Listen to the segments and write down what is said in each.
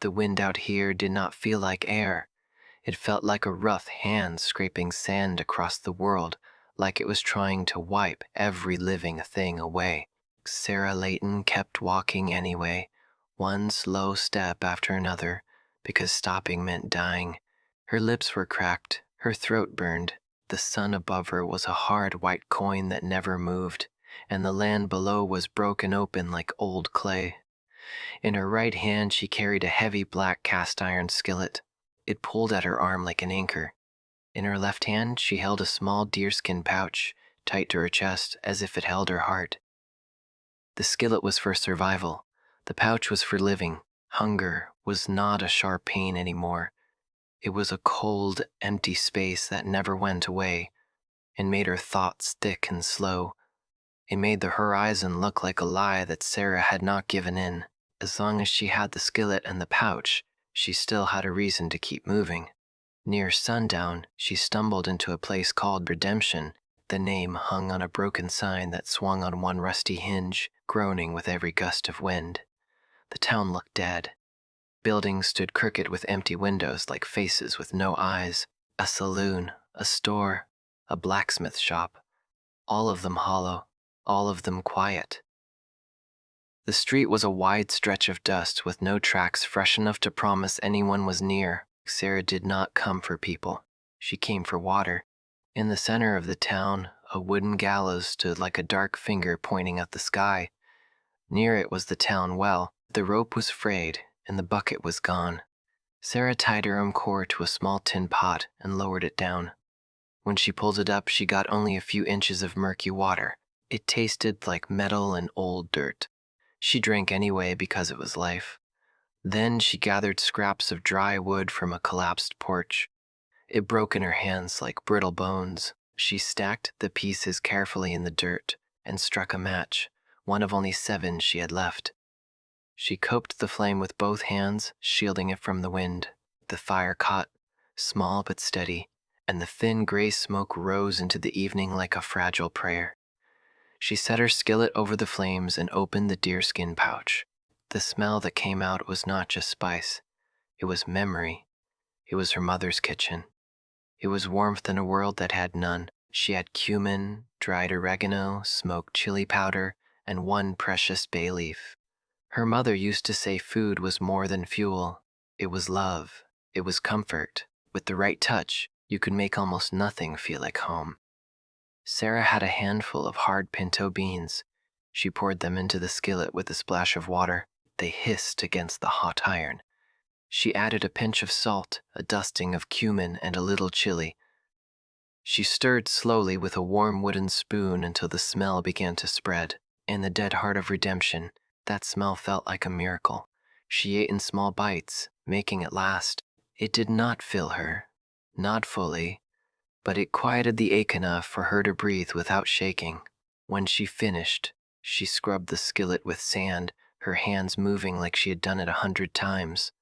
The wind out here did not feel like air. It felt like a rough hand scraping sand across the world, like it was trying to wipe every living thing away. Sarah Layton kept walking anyway, one slow step after another, because stopping meant dying. Her lips were cracked, her throat burned. The sun above her was a hard white coin that never moved, and the land below was broken open like old clay. In her right hand she carried a heavy black cast-iron skillet. It pulled at her arm like an anchor. In her left hand she held a small deerskin pouch, tight to her chest as if it held her heart. The skillet was for survival. The pouch was for living. Hunger was not a sharp pain anymore. It was a cold, empty space that never went away, and made her thoughts thick and slow. It made the horizon look like a lie that Sarah had not given in. As long as she had the skillet and the pouch, she still had a reason to keep moving. Near sundown, she stumbled into a place called Redemption. The name hung on a broken sign that swung on one rusty hinge, groaning with every gust of wind. The town looked dead. Buildings stood crooked with empty windows like faces with no eyes. A saloon, a store, a blacksmith shop. All of them hollow, all of them quiet. The street was a wide stretch of dust with no tracks fresh enough to promise anyone was near. Sarah did not come for people. She came for water. In the center of the town, a wooden gallows stood like a dark finger pointing at the sky. Near it was the town well. The rope was frayed, and the bucket was gone. Sarah tied her own cord to a small tin pot and lowered it down. When she pulled it up, she got only a few inches of murky water. It tasted like metal and old dirt. She drank anyway because it was life. Then she gathered scraps of dry wood from a collapsed porch. It broke in her hands like brittle bones. She stacked the pieces carefully in the dirt and struck a match, one of only 7 she had left. She coped the flame with both hands, shielding it from the wind. The fire caught, small but steady, and the thin gray smoke rose into the evening like a fragile prayer. She set her skillet over the flames and opened the deerskin pouch. The smell that came out was not just spice. It was memory. It was her mother's kitchen. It was warmth in a world that had none. She had cumin, dried oregano, smoked chili powder, and one precious bay leaf. Her mother used to say food was more than fuel. It was love. It was comfort. With the right touch, you could make almost nothing feel like home. Sarah had a handful of hard pinto beans. She poured them into the skillet with a splash of water. They hissed against the hot iron. She added a pinch of salt, a dusting of cumin, and a little chili. She stirred slowly with a warm wooden spoon until the smell began to spread. In the dead heart of Redemption, that smell felt like a miracle. She ate in small bites, making it last. It did not fill her, not fully, but it quieted the ache enough for her to breathe without shaking. When she finished, she scrubbed the skillet with sand, her hands moving like she had done it 100 times.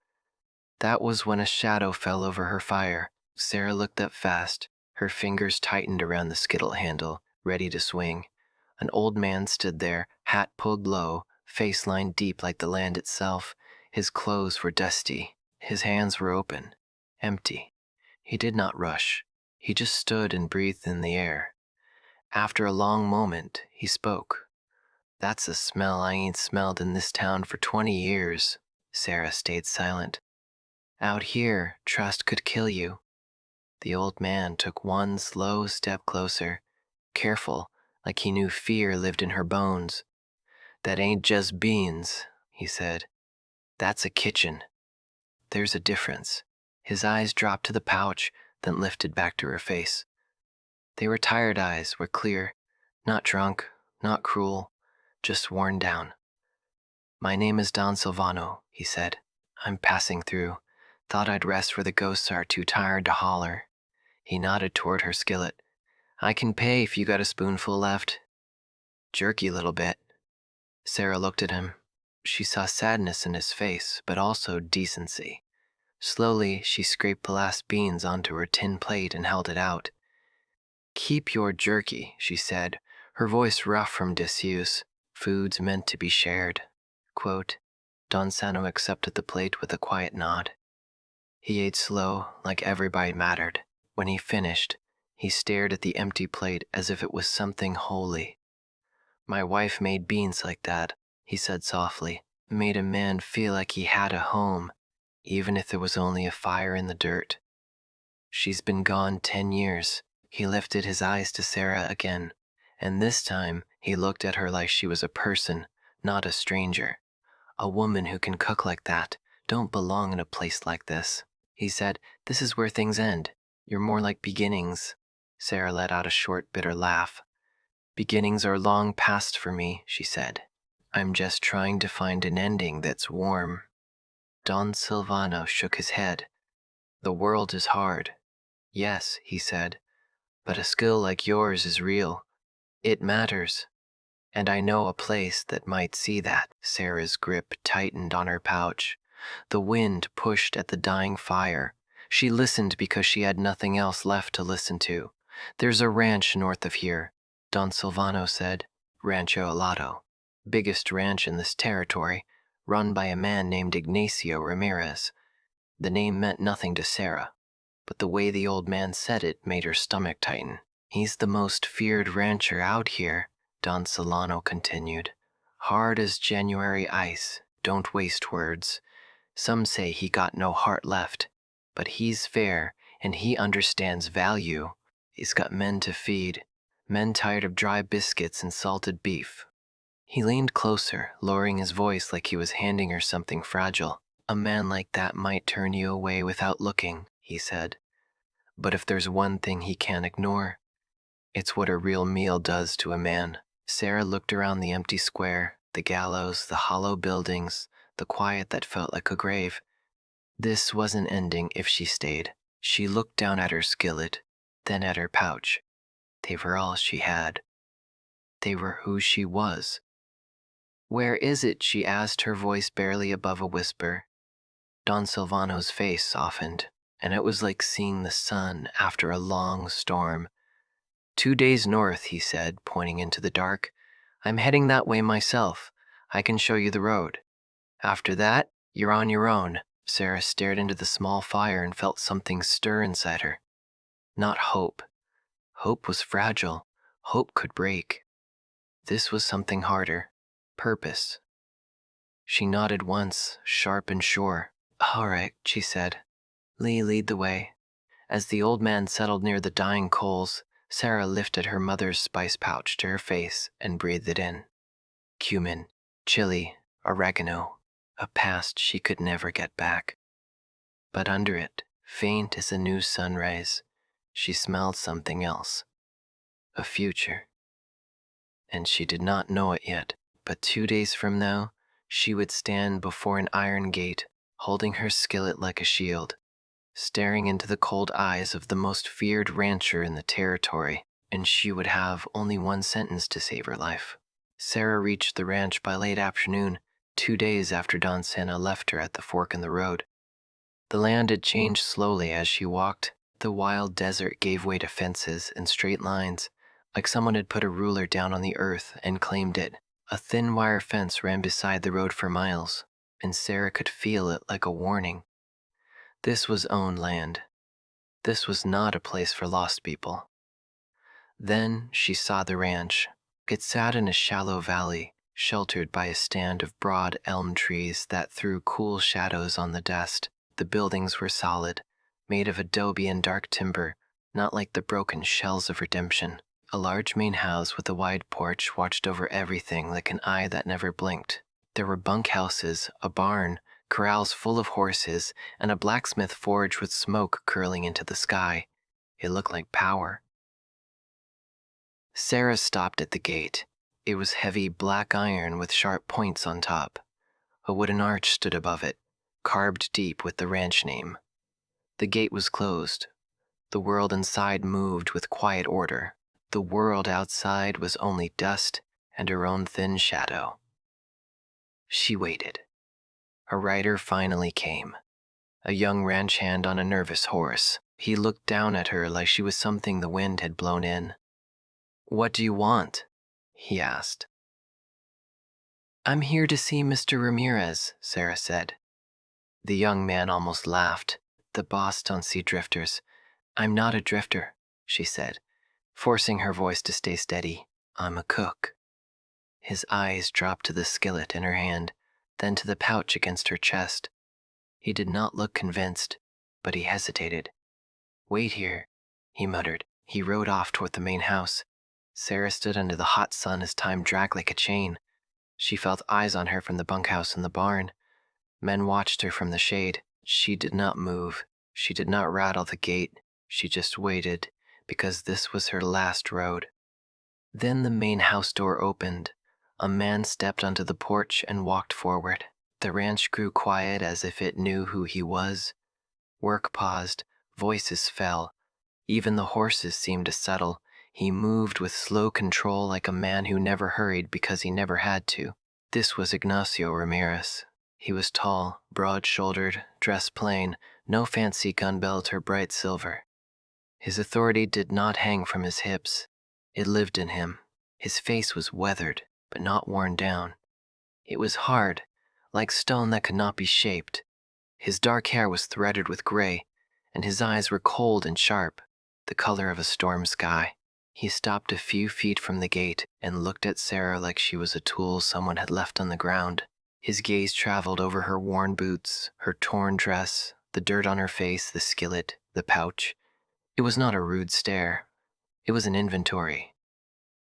That was when a shadow fell over her fire. Sarah looked up fast. Her fingers tightened around the skittle handle, ready to swing. An old man stood there, hat pulled low, face lined deep like the land itself. His clothes were dusty. His hands were open, empty. He did not rush. He just stood and breathed in the air. After a long moment, he spoke. "That's a smell I ain't smelled in this town for 20 years. Sarah stayed silent. "Out here, trust could kill you." The old man took one slow step closer, careful, like he knew fear lived in her bones. "That ain't just beans," he said. "That's a kitchen. There's a difference." His eyes dropped to the pouch, then lifted back to her face. They were tired eyes, were clear, not drunk, not cruel, just worn down. "My name is Don Silvano," he said. "I'm passing through. Thought I'd rest where the ghosts are too tired to holler." He nodded toward her skillet. "I can pay if you got a spoonful left." "Jerky little bit." Sarah looked at him. She saw sadness in his face, but also decency. Slowly, she scraped the last beans onto her tin plate and held it out. "Keep your jerky," she said, her voice rough from disuse. "Food's meant to be shared." Quote, Don Sano accepted the plate with a quiet nod. He ate slow, like every bite mattered. When he finished, he stared at the empty plate as if it was something holy. My wife made beans like that, he said softly. Made a man feel like he had a home, even if there was only a fire in the dirt. She's been gone 10 years. He lifted his eyes to Sarah again, and this time he looked at her like she was a person, not a stranger. A woman who can cook like that don't belong in a place like this. He said, "This is where things end. You're more like beginnings." Sarah let out a short, bitter laugh. "Beginnings are long past for me," she said. "I'm just trying to find an ending that's warm." Don Silvano shook his head. "The world is hard." "Yes," he said, "but a skill like yours is real. It matters. And I know a place that might see that." Sarah's grip tightened on her pouch. The wind pushed at the dying fire. She listened because she had nothing else left to listen to. "There's a ranch north of here," Don Silvano said. "Rancho Alado. Biggest ranch in this territory, run by a man named Ignacio Ramirez." The name meant nothing to Sarah, but the way the old man said it made her stomach tighten. "He's the most feared rancher out here," Don Solano continued. "Hard as January ice. Don't waste words. Some say he got no heart left, but he's fair and he understands value. He's got men to feed, men tired of dry biscuits and salted beef." He leaned closer, lowering his voice like he was handing her something fragile. "A man like that might turn you away without looking," he said. "But if there's one thing he can't ignore, it's what a real meal does to a man." Sarah looked around the empty square, the gallows, the hollow buildings, the quiet that felt like a grave. This wasn't ending if she stayed. She looked down at her skillet, then at her pouch. They were all she had. They were who she was. "Where is it?" she asked, her voice barely above a whisper. Don Silvano's face softened, and it was like seeing the sun after a long storm. 2 days north," he said, pointing into the dark. "I'm heading that way myself. I can show you the road. After that, you're on your own." Sarah stared into the small fire and felt something stir inside her. Not hope. Hope was fragile. Hope could break. This was something harder. Purpose. She nodded once, sharp and sure. "All right," she said. Lead the way." As the old man settled near the dying coals, Sarah lifted her mother's spice pouch to her face and breathed it in. Cumin, chili, oregano, a past she could never get back. But under it, faint as a new sunrise, she smelled something else. A future. And she did not know it yet, but 2 days from now, she would stand before an iron gate, holding her skillet like a shield, staring into the cold eyes of the most feared rancher in the territory, and she would have only one sentence to save her life. Sarah reached the ranch by late afternoon, 2 days after Don Santa left her at the fork in the road. The land had changed slowly as she walked. The wild desert gave way to fences and straight lines, like someone had put a ruler down on the earth and claimed it. A thin wire fence ran beside the road for miles, and Sarah could feel it like a warning. This was owned land. This was not a place for lost people. Then she saw the ranch. It sat in a shallow valley, sheltered by a stand of broad elm trees that threw cool shadows on the dust. The buildings were solid, made of adobe and dark timber, not like the broken shells of redemption. A large main house with a wide porch watched over everything like an eye that never blinked. There were bunkhouses, a barn, corrals full of horses, and a blacksmith forge with smoke curling into the sky. It looked like power. Sarah stopped at the gate. It was heavy black iron with sharp points on top. A wooden arch stood above it, carved deep with the ranch name. The gate was closed. The world inside moved with quiet order. The world outside was only dust and her own thin shadow. She waited. A rider finally came. A young ranch hand on a nervous horse. He looked down at her like she was something the wind had blown in. "What do you want?" he asked. I'm here to see Mr. Ramirez, Sarah said. The young man almost laughed. The boss don't see drifters. I'm not a drifter, she said, forcing her voice to stay steady. I'm a cook. His eyes dropped to the skillet in her hand, then to the pouch against her chest. He did not look convinced, but he hesitated. Wait here, he muttered. He rode off toward the main house. Sarah stood under the hot sun as time dragged like a chain. She felt eyes on her from the bunkhouse in the barn. Men watched her from the shade. She did not move. She did not rattle the gate. She just waited, because this was her last road. Then the main house door opened. A man stepped onto the porch and walked forward. The ranch grew quiet as if it knew who he was. Work paused. Voices fell. Even the horses seemed to settle. He moved with slow control like a man who never hurried because he never had to. This was Ignacio Ramirez. He was tall, broad-shouldered, dressed plain, no fancy gun belt or bright silver. His authority did not hang from his hips. It lived in him. His face was weathered, but not worn down. It was hard, like stone that could not be shaped. His dark hair was threaded with gray, and his eyes were cold and sharp, the color of a storm sky. He stopped a few feet from the gate and looked at Sarah like she was a tool someone had left on the ground. His gaze traveled over her worn boots, her torn dress, the dirt on her face, the skillet, the pouch. It was not a rude stare. It was an inventory.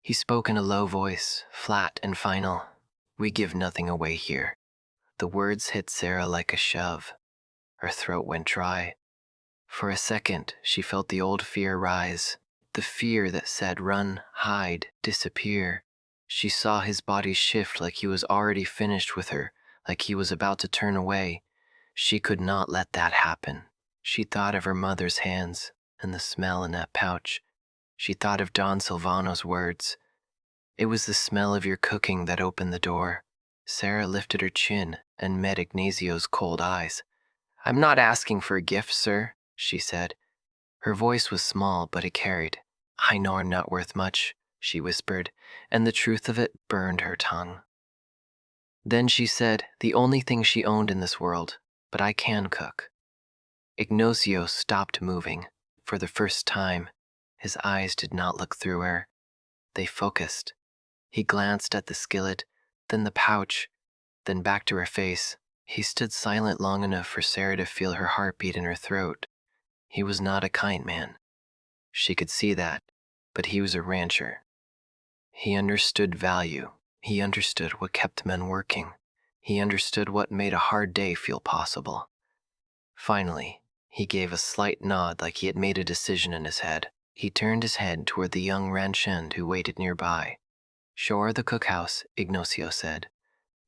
He spoke in a low voice, flat and final. We give nothing away here. The words hit Sarah like a shove. Her throat went dry. For a second, she felt the old fear rise, the fear that said run, hide, disappear. She saw his body shift like he was already finished with her, like he was about to turn away. She could not let that happen. She thought of her mother's hands and the smell in that pouch. She thought of Don Silvano's words. It was the smell of your cooking that opened the door. Sarah lifted her chin and met Ignacio's cold eyes. I'm not asking for a gift, sir, she said. Her voice was small, but it carried. I know I'm not worth much, she whispered, and the truth of it burned her tongue. Then she said, the only thing she owned in this world, but I can cook. Ignacio stopped moving. For the first time, his eyes did not look through her. They focused. He glanced at the skillet, then the pouch, then back to her face. He stood silent long enough for Sarah to feel her heartbeat in her throat. He was not a kind man. She could see that, but he was a rancher. He understood value. He understood what kept men working. He understood what made a hard day feel possible. Finally, he gave a slight nod like he had made a decision in his head. He turned his head toward the young ranchand who waited nearby. Show her the cookhouse, Ignacio said.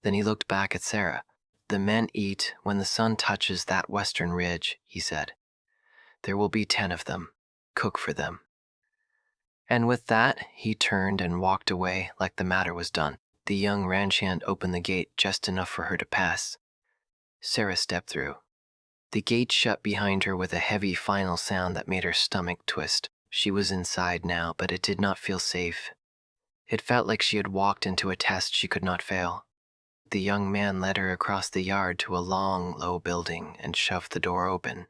Then he looked back at Sarah. The men eat when the sun touches that western ridge, he said. There will be 10 of them. Cook for them. And with that, he turned and walked away like the matter was done. The young ranchhand opened the gate just enough for her to pass. Sarah stepped through. The gate shut behind her with a heavy final sound that made her stomach twist. She was inside now, but it did not feel safe. It felt like she had walked into a test she could not fail. The young man led her across the yard to a long, low building and shoved the door open.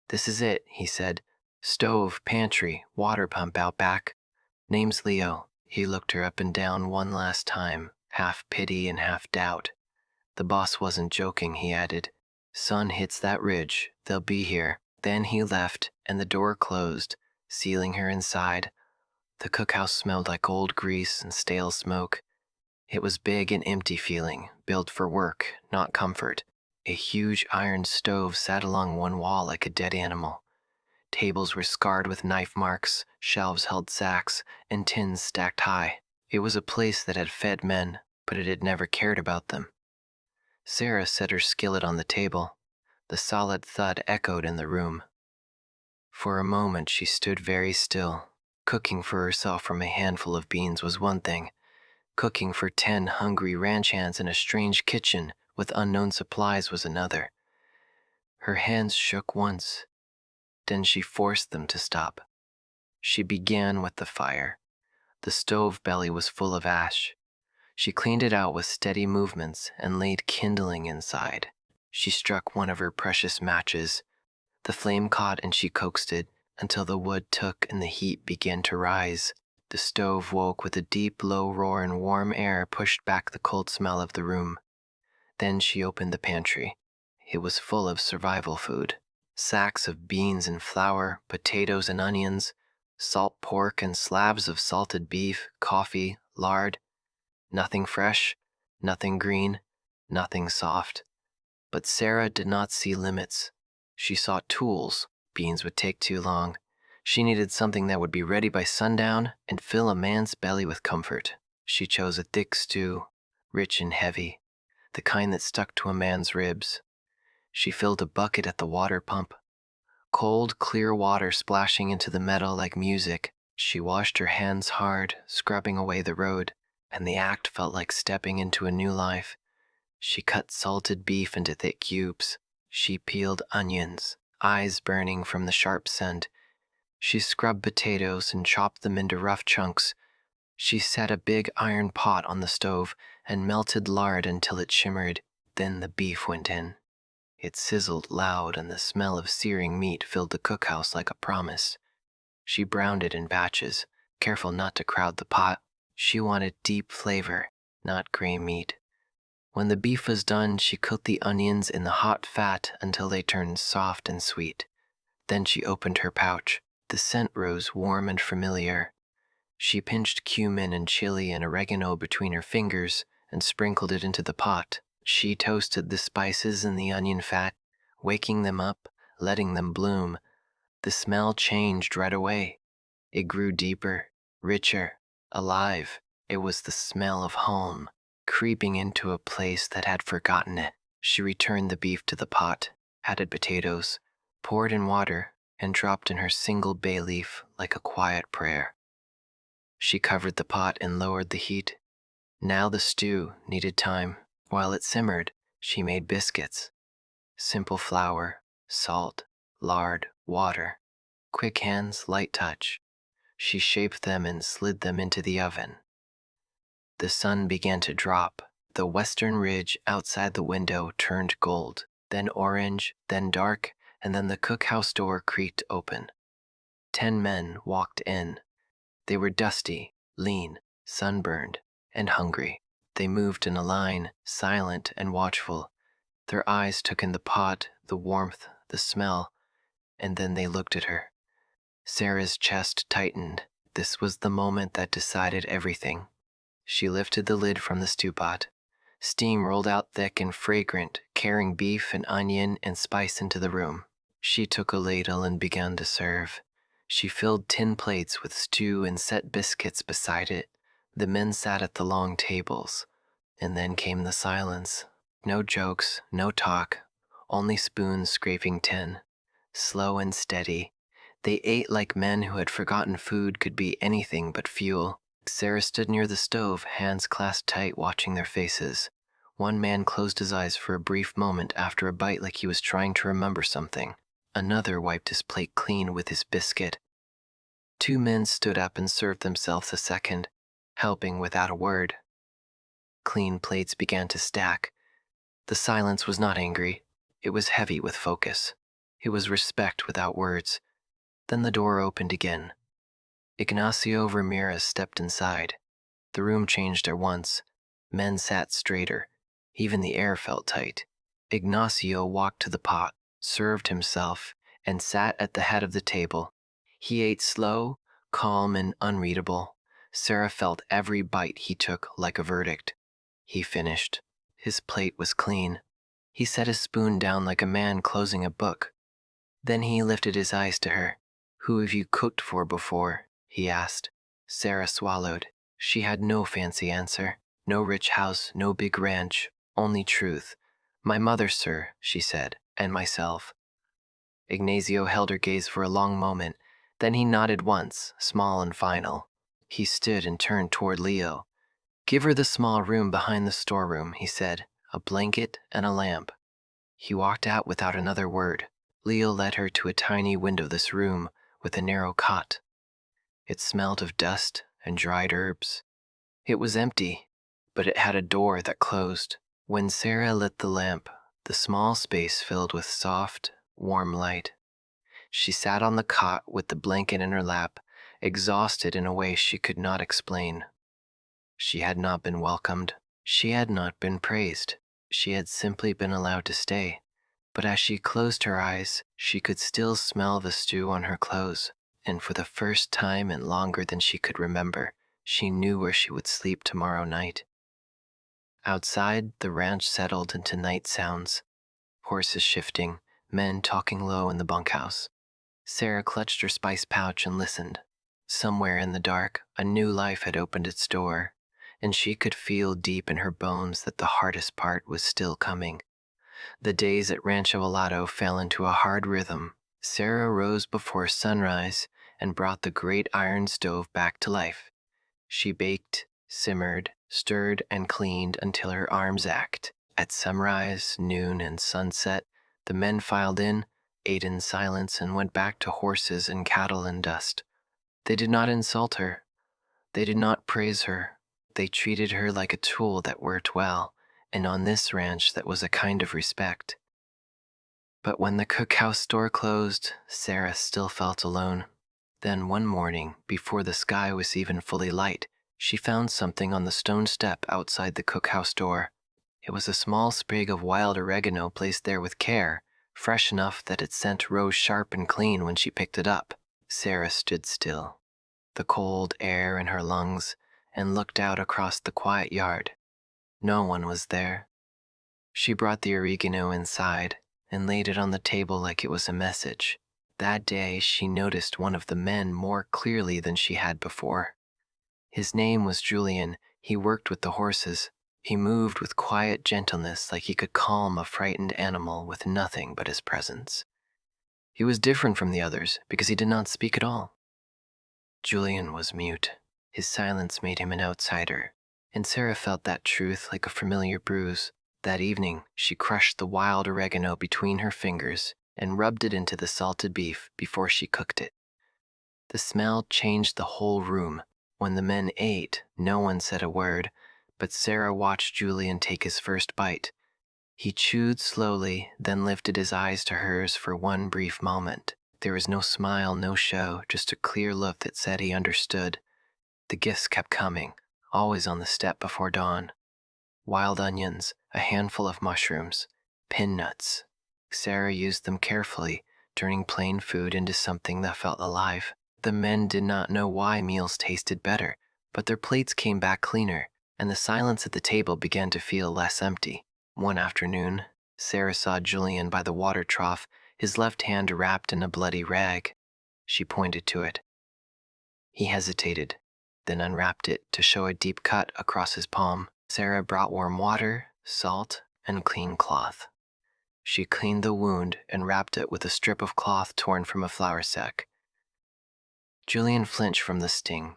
This is it, he said. Stove, pantry, water pump out back. Name's Leo. He looked her up and down one last time, half pity and half doubt. The boss wasn't joking, he added. Sun hits that ridge, they'll be here. Then he left, and the door closed, sealing her inside. The cookhouse smelled like old grease and stale smoke. It was big and empty feeling, built for work, not comfort. A huge iron stove sat along one wall like a dead animal. Tables were scarred with knife marks, shelves held sacks, and tins stacked high. It was a place that had fed men, but it had never cared about them. Sarah set her skillet on the table. The solid thud echoed in the room. For a moment she stood very still. Cooking for herself from a handful of beans was one thing. Cooking for 10 hungry ranch hands in a strange kitchen with unknown supplies was another. Her hands shook once. Then she forced them to stop. She began with the fire. The stove belly was full of ash. She cleaned it out with steady movements and laid kindling inside. She struck one of her precious matches. The flame caught and she coaxed it until the wood took and the heat began to rise. The stove woke with a deep, low roar and warm air pushed back the cold smell of the room. Then she opened the pantry. It was full of survival food. Sacks of beans and flour, potatoes and onions, salt pork and slabs of salted beef, coffee, lard. Nothing fresh, nothing green, nothing soft. But Sarah did not see limits. She sought tools. Beans would take too long. She needed something that would be ready by sundown and fill a man's belly with comfort. She chose a thick stew, rich and heavy, the kind that stuck to a man's ribs. She filled a bucket at the water pump, cold, clear water splashing into the metal like music. She washed her hands hard, scrubbing away the road, and the act felt like stepping into a new life. She cut salted beef into thick cubes. She peeled onions, eyes burning from the sharp scent. She scrubbed potatoes and chopped them into rough chunks. She set a big iron pot on the stove and melted lard until it shimmered. Then the beef went in. It sizzled loud and the smell of searing meat filled the cookhouse like a promise. She browned it in batches, careful not to crowd the pot. She wanted deep flavor, not gray meat. When the beef was done, she cooked the onions in the hot fat until they turned soft and sweet. Then she opened her pouch. The scent rose warm and familiar. She pinched cumin and chili and oregano between her fingers and sprinkled it into the pot. She toasted the spices in the onion fat, waking them up, letting them bloom. The smell changed right away. It grew deeper, richer, alive. It was the smell of home, creeping into a place that had forgotten it. She returned the beef to the pot, added potatoes, poured in water, and dropped in her single bay leaf like a quiet prayer. She covered the pot and lowered the heat. Now the stew needed time. While it simmered, she made biscuits. Simple flour, salt, lard, water. Quick hands, light touch. She shaped them and slid them into the oven. The sun began to drop. The western ridge outside the window turned gold, then orange, then dark, and then the cookhouse door creaked open. 10 men walked in. They were dusty, lean, sunburned, and hungry. They moved in a line, silent and watchful. Their eyes took in the pot, the warmth, the smell, and then they looked at her. Sarah's chest tightened. This was the moment that decided everything. She lifted the lid from the stew pot. Steam rolled out thick and fragrant, carrying beef and onion and spice into the room. She took a ladle and began to serve. She filled tin plates with stew and set biscuits beside it. The men sat at the long tables. And then came the silence. No jokes, no talk, only spoons scraping tin. Slow and steady. They ate like men who had forgotten food could be anything but fuel. Sarah stood near the stove, hands clasped tight, watching their faces. One man closed his eyes for a brief moment after a bite like he was trying to remember something. Another wiped his plate clean with his biscuit. 2 men stood up and served themselves a second, helping without a word. Clean plates began to stack. The silence was not angry. It was heavy with focus. It was respect without words. Then the door opened again. Ignacio Ramirez stepped inside. The room changed at once. Men sat straighter. Even the air felt tight. Ignacio walked to the pot, served himself, and sat at the head of the table. He ate slow, calm, and unreadable. Sarah felt every bite he took like a verdict. He finished. His plate was clean. He set his spoon down like a man closing a book. Then he lifted his eyes to her. "Who have you cooked for before?" he asked. Sarah swallowed. She had no fancy answer. No rich house, no big ranch, only truth. "My mother, sir," she said, "and myself." Ignacio held her gaze for a long moment. Then he nodded once, small and final. He stood and turned toward Leo. "Give her the small room behind the storeroom," he said, "a blanket and a lamp." He walked out without another word. Leo led her to a tiny windowless room with a narrow cot. It smelled of dust and dried herbs. It was empty. but it had a door that closed. When Sarah lit the lamp, the small space filled with soft, warm light. She sat on the cot with the blanket in her lap, exhausted in a way she could not explain. She had not been welcomed. She had not been praised. She had simply been allowed to stay. But as she closed her eyes, she could still smell the stew on her clothes, and for the first time in longer than she could remember, she knew where she would sleep tomorrow night. Outside, the ranch settled into night sounds, horses shifting, men talking low in the bunkhouse. Sarah clutched her spice pouch and listened. Somewhere in the dark, a new life had opened its door, and she could feel deep in her bones that the hardest part was still coming. The days at Rancho Volado fell into a hard rhythm. Sarah rose before sunrise and brought the great iron stove back to life. She baked, simmered, stirred, and cleaned until her arms ached. At sunrise, noon, and sunset, the men filed in, ate in silence, and went back to horses and cattle and dust. They did not insult her. They did not praise her. They treated her like a tool that worked well, and on this ranch that was a kind of respect. But when the cookhouse door closed, Sarah still felt alone. Then one morning, before the sky was even fully light, she found something on the stone step outside the cookhouse door. It was a small sprig of wild oregano placed there with care, fresh enough that its scent rose sharp and clean when she picked it up. Sarah stood still, the cold air in her lungs, and looked out across the quiet yard. No one was there. She brought the oregano inside and laid it on the table like it was a message. That day she noticed one of the men more clearly than she had before. His name was Julian. He worked with the horses. He moved with quiet gentleness like he could calm a frightened animal with nothing but his presence. He was different from the others because he did not speak at all. Julian was mute. His silence made him an outsider, and Sarah felt that truth like a familiar bruise. That evening, she crushed the wild oregano between her fingers and rubbed it into the salted beef before she cooked it. The smell changed the whole room. When the men ate, no one said a word, but Sarah watched Julian take his first bite. He chewed slowly, then lifted his eyes to hers for one brief moment. There was no smile, no show, just a clear look that said he understood. The gifts kept coming, always on the step before dawn. Wild onions, a handful of mushrooms, pin nuts. Sarah used them carefully, turning plain food into something that felt alive. The men did not know why meals tasted better, but their plates came back cleaner, and the silence at the table began to feel less empty. One afternoon, Sarah saw Julian by the water trough, his left hand wrapped in a bloody rag. She pointed to it. He hesitated, then unwrapped it to show a deep cut across his palm. Sarah brought warm water, salt, and clean cloth. She cleaned the wound and wrapped it with a strip of cloth torn from a flour sack. Julian flinched from the sting,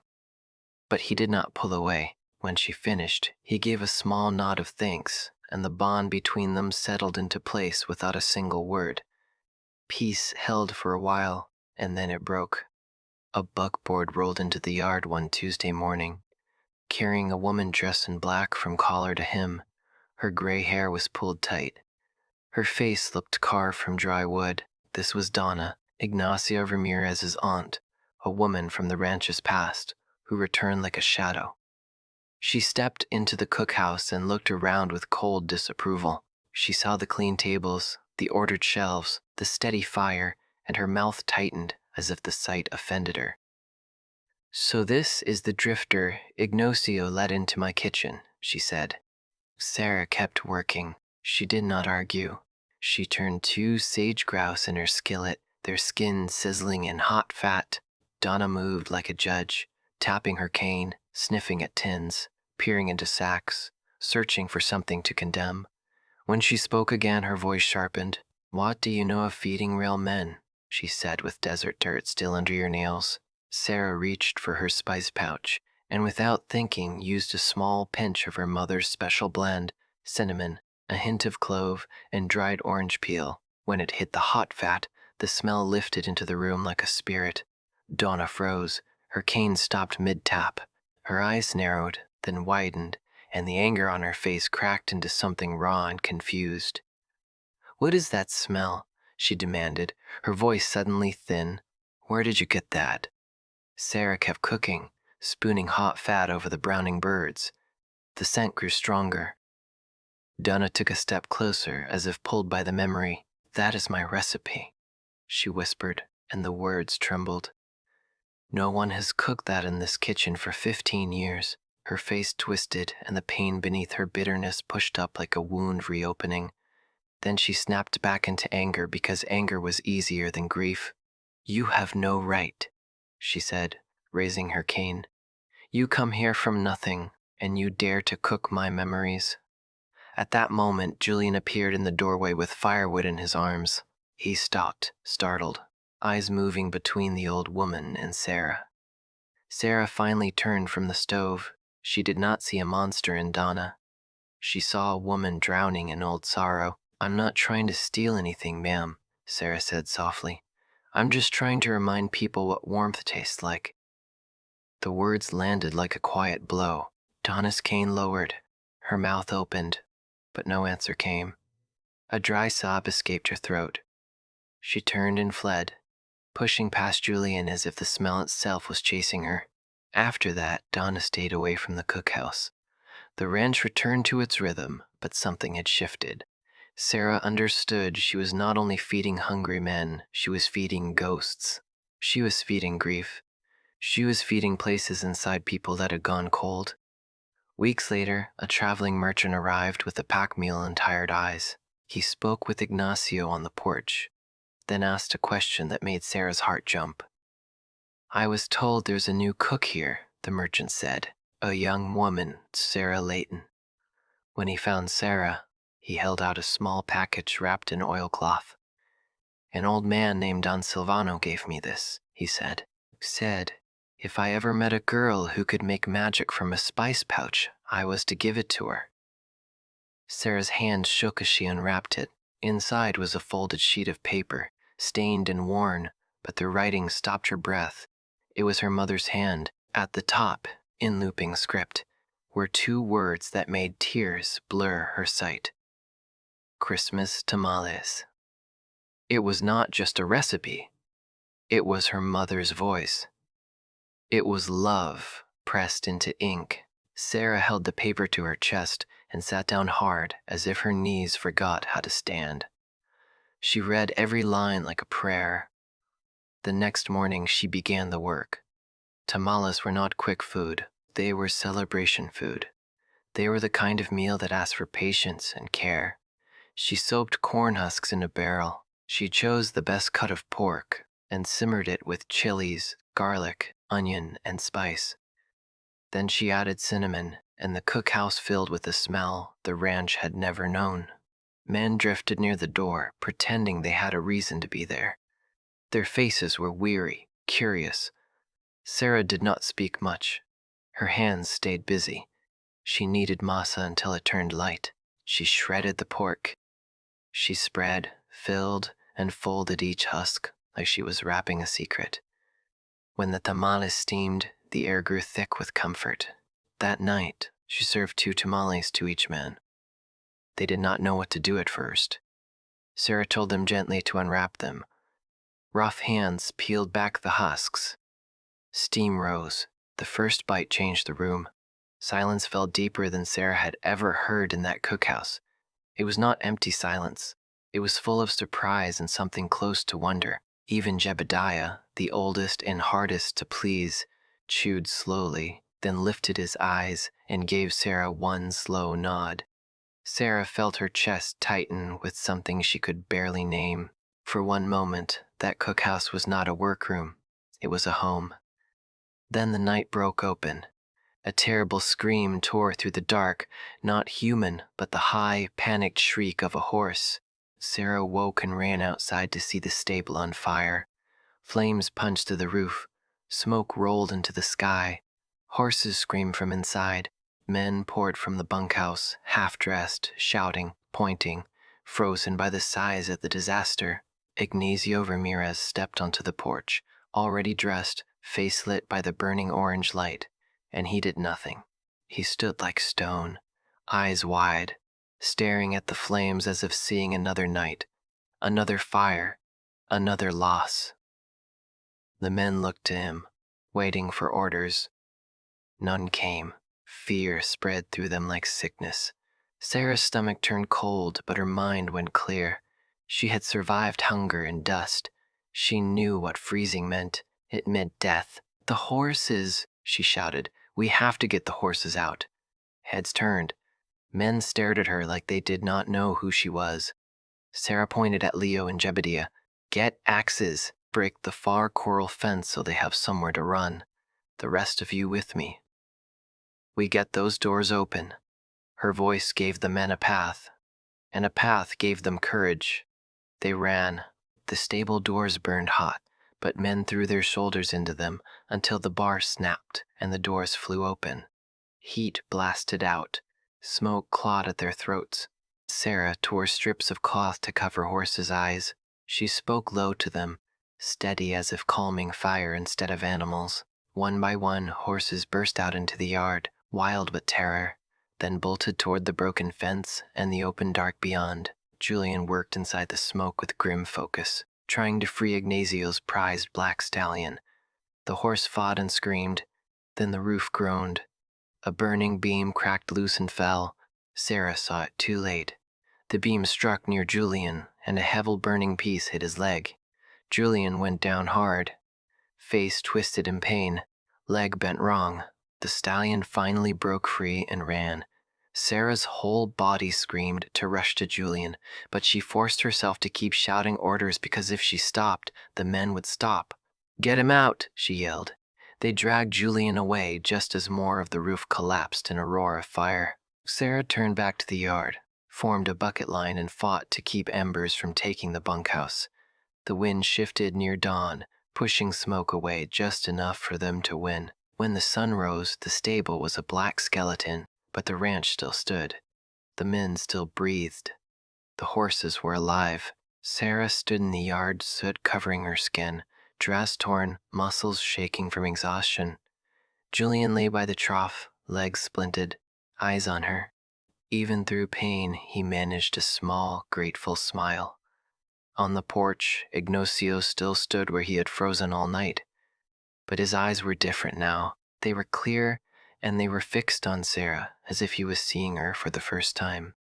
but he did not pull away. When she finished, he gave a small nod of thanks, and the bond between them settled into place without a single word. Peace held for a while, and then it broke. A buckboard rolled into the yard one Tuesday morning, carrying a woman dressed in black from collar to hem. Her gray hair was pulled tight. Her face looked carved from dry wood. This was Donna, Ignacio Ramirez's aunt, a woman from the ranch's past, who returned like a shadow. She stepped into the cookhouse and looked around with cold disapproval. She saw the clean tables, the ordered shelves, the steady fire, and her mouth tightened as if the sight offended her. "So this is the drifter Ignacio let into my kitchen," she said. Sarah kept working. She did not argue. She turned 2 sage grouse in her skillet, their skin sizzling in hot fat. Donna moved like a judge, tapping her cane, sniffing at tins, peering into sacks, searching for something to condemn. When she spoke again, her voice sharpened. "What do you know of feeding real men?" she said with desert dirt still under your nails. Sarah reached for her spice pouch, and without thinking used a small pinch of her mother's special blend, cinnamon, a hint of clove, and dried orange peel. When it hit the hot fat, the smell lifted into the room like a spirit. Donna froze. Her cane stopped mid-tap. Her eyes narrowed, then widened, and the anger on her face cracked into something raw and confused. "What is that smell?" she demanded, her voice suddenly thin. "Where did you get that?" Sarah kept cooking, spooning hot fat over the browning birds. The scent grew stronger. Donna took a step closer, as if pulled by the memory. "That is my recipe," she whispered, and the words trembled. "No one has cooked that in this kitchen for 15 years. Her face twisted, and the pain beneath her bitterness pushed up like a wound reopening. Then she snapped back into anger because anger was easier than grief. "You have no right," she said, raising her cane. "You come here from nothing, and you dare to cook my memories." At that moment, Julian appeared in the doorway with firewood in his arms. He stopped, startled, eyes moving between the old woman and Sarah. Sarah finally turned from the stove. She did not see a monster in Donna. She saw a woman drowning in old sorrow. "I'm not trying to steal anything, ma'am," Sarah said softly. "I'm just trying to remind people what warmth tastes like." The words landed like a quiet blow. Donna's cane lowered. Her mouth opened, but no answer came. A dry sob escaped her throat. She turned and fled, pushing past Julian as if the smell itself was chasing her. After that, Donna stayed away from the cookhouse. The ranch returned to its rhythm, but something had shifted. Sarah understood she was not only feeding hungry men, she was feeding ghosts. She was feeding grief. She was feeding places inside people that had gone cold. Weeks later, a traveling merchant arrived with a pack mule and tired eyes. He spoke with Ignacio on the porch, then asked a question that made Sarah's heart jump. "I was told there's a new cook here," the merchant said. "A young woman, Sarah Layton." When he found Sarah, he held out a small package wrapped in oilcloth. "An old man named Don Silvano gave me this," he said. "Said if I ever met a girl who could make magic from a spice pouch, I was to give it to her." Sarah's hand shook as she unwrapped it. Inside was a folded sheet of paper, stained and worn, but the writing stopped her breath. It was her mother's hand. At the top, in looping script, were 2 words that made tears blur her sight. Christmas tamales. It was not just a recipe. It was her mother's voice. It was love pressed into ink. Sarah held the paper to her chest and sat down hard, as if her knees forgot how to stand. She read every line like a prayer. The next morning she began the work. Tamales were not quick food. They were celebration food. They were the kind of meal that asked for patience and care. She soaked corn husks in a barrel. She chose the best cut of pork and simmered it with chilies, garlic, onion, and spice. Then she added cinnamon, and the cookhouse filled with a smell the ranch had never known. Men drifted near the door, pretending they had a reason to be there. Their faces were weary, curious. Sarah did not speak much. Her hands stayed busy. She kneaded masa until it turned light. She shredded the pork. She spread, filled, and folded each husk like she was wrapping a secret. When the tamales steamed, the air grew thick with comfort. That night, she served 2 tamales to each man. They did not know what to do at first. Sarah told them gently to unwrap them. Rough hands peeled back the husks. Steam rose. The first bite changed the room. Silence fell deeper than Sarah had ever heard in that cookhouse. It was not empty silence. It was full of surprise and something close to wonder. Even Jebediah, the oldest and hardest to please, chewed slowly, then lifted his eyes and gave Sarah one slow nod. Sarah felt her chest tighten with something she could barely name. For one moment, that cookhouse was not a workroom. It was a home. Then the night broke open. A terrible scream tore through the dark, not human, but the high, panicked shriek of a horse. Sarah woke and ran outside to see the stable on fire. Flames punched through the roof. Smoke rolled into the sky. Horses screamed from inside. Men poured from the bunkhouse, half-dressed, shouting, pointing, frozen by the size of the disaster. Ignacio Ramirez stepped onto the porch, already dressed, face lit by the burning orange light, and he did nothing. He stood like stone, eyes wide, staring at the flames as if seeing another night, another fire, another loss. The men looked to him, waiting for orders. None came. Fear spread through them like sickness. Sarah's stomach turned cold, but her mind went clear. She had survived hunger and dust. She knew what freezing meant. It meant death. "The horses!" she shouted. "We have to get the horses out." Heads turned. Men stared at her like they did not know who she was. Sarah pointed at Leo and Jebediah. "Get axes. Break the far coral fence so they have somewhere to run. The rest of you with me. We get those doors open." Her voice gave the men a path, and a path gave them courage. They ran. The stable doors burned hot, but men threw their shoulders into them until the bars snapped and the doors flew open. Heat blasted out. Smoke clawed at their throats. Sarah tore strips of cloth to cover horses' eyes. She spoke low to them, steady as if calming fire instead of animals. One by one, horses burst out into the yard, wild with terror, then bolted toward the broken fence and the open dark beyond. Julian worked inside the smoke with grim focus, trying to free Ignazio's prized black stallion. The horse fought and screamed. Then the roof groaned. A burning beam cracked loose and fell. Sarah saw it too late. The beam struck near Julian, and a heavy burning piece hit his leg. Julian went down hard, face twisted in pain, leg bent wrong. The stallion finally broke free and ran. Sarah's whole body screamed to rush to Julian, but she forced herself to keep shouting orders because if she stopped, the men would stop. "Get him out," she yelled. They dragged Julian away just as more of the roof collapsed in a roar of fire. Sarah turned back to the yard, formed a bucket line, and fought to keep embers from taking the bunkhouse. The wind shifted near dawn, pushing smoke away just enough for them to win. When the sun rose, the stable was a black skeleton, but the ranch still stood. The men still breathed. The horses were alive. Sarah stood in the yard, soot covering her skin, dress torn, muscles shaking from exhaustion. Julian lay by the trough, legs splinted, eyes on her. Even through pain, he managed a small, grateful smile. On the porch, Ignacio still stood where he had frozen all night. But his eyes were different now. They were clear, and they were fixed on Sarah, as if he was seeing her for the first time.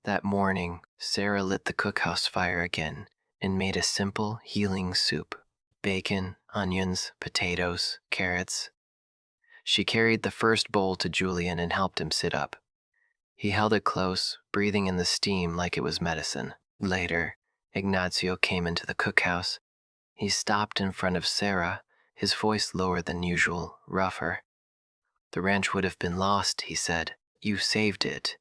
That morning, Sarah lit the cookhouse fire again and made a simple, healing soup. Bacon, onions, potatoes, carrots. She carried the first bowl to Julian and helped him sit up. He held it close, breathing in the steam like it was medicine. Later, Ignacio came into the cookhouse. He stopped in front of Sarah, his voice lower than usual, rougher. "The ranch would have been lost," he said. "You saved it."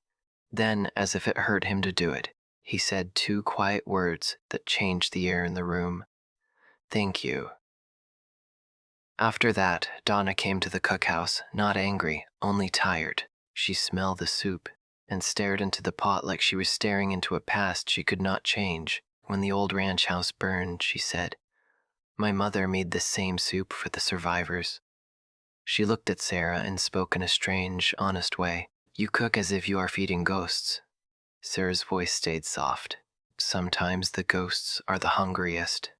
Then, as if it hurt him to do it, he said two quiet words that changed the air in the room. "Thank you." After that, Donna came to the cookhouse, not angry, only tired. She smelled the soup and stared into the pot like she was staring into a past she could not change. "When the old ranch house burned," she said, "my mother made this same soup for the survivors." She looked at Sarah and spoke in a strange, honest way. "You cook as if you are feeding ghosts." Sarah's voice stayed soft. "Sometimes the ghosts are the hungriest."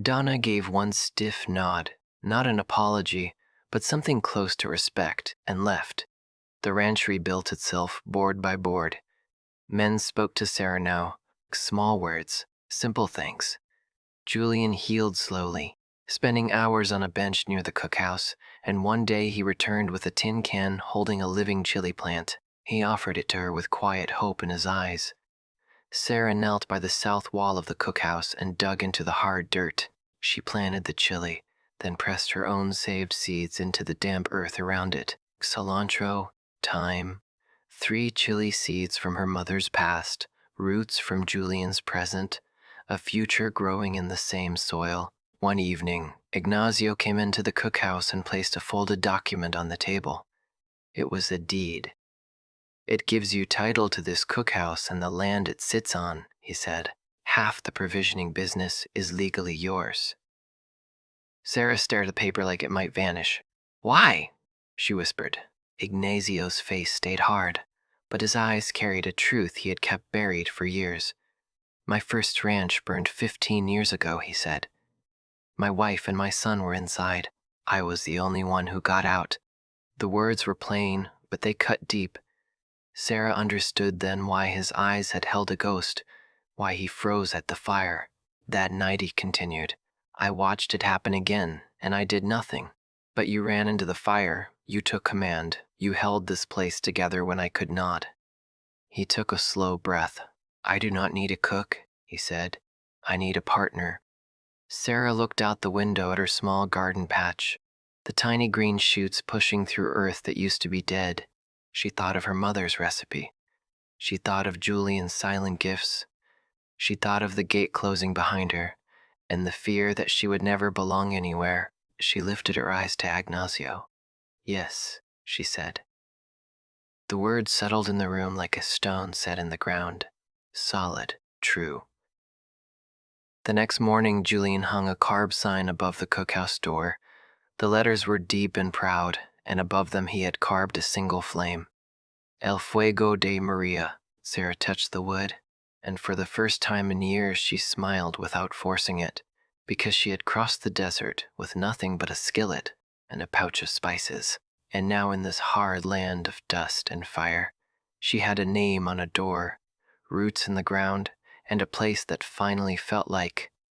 Donna gave one stiff nod, not an apology, but something close to respect, and left. The ranch rebuilt itself board by board. Men spoke to Sarah now, small words, simple thanks. Julian healed slowly, spending hours on a bench near the cookhouse, and one day he returned with a tin can holding a living chili plant. He offered it to her with quiet hope in his eyes. Sarah knelt by the south wall of the cookhouse and dug into the hard dirt. She planted the chili, then pressed her own saved seeds into the damp earth around it. Cilantro, thyme, 3 chili seeds from her mother's past, roots from Julian's present, a future growing in the same soil. One evening, Ignacio came into the cookhouse and placed a folded document on the table. It was a deed. "It gives you title to this cookhouse and the land it sits on," he said. "Half the provisioning business is legally yours." Sarah stared at the paper like it might vanish. "Why?" she whispered. Ignazio's face stayed hard, but his eyes carried a truth he had kept buried for years. My first ranch burned 15 years ago, he said. My wife and my son were inside. I was the only one who got out. The words were plain, but they cut deep. Sarah understood then why his eyes had held a ghost, why he froze at the fire. That night, he continued, I watched it happen again, and I did nothing. But you ran into the fire, you took command, you held this place together when I could not. He took a slow breath. I do not need a cook, he said. I need a partner. Sarah looked out the window at her small garden patch, the tiny green shoots pushing through earth that used to be dead. She thought of her mother's recipe. She thought of Julian's silent gifts. She thought of the gate closing behind her, and the fear that she would never belong anywhere. She lifted her eyes to Ignacio. Yes, she said. The words settled in the room like a stone set in the ground. Solid, true. The next morning, Julian hung a carved sign above the cookhouse door. The letters were deep and proud, and above them he had carved a single flame. El Fuego de Maria. Sarah touched the wood, and for the first time in years she smiled without forcing it, because she had crossed the desert with nothing but a skillet and a pouch of spices, and now in this hard land of dust and fire, she had a name on a door, roots in the ground, and a place that finally felt like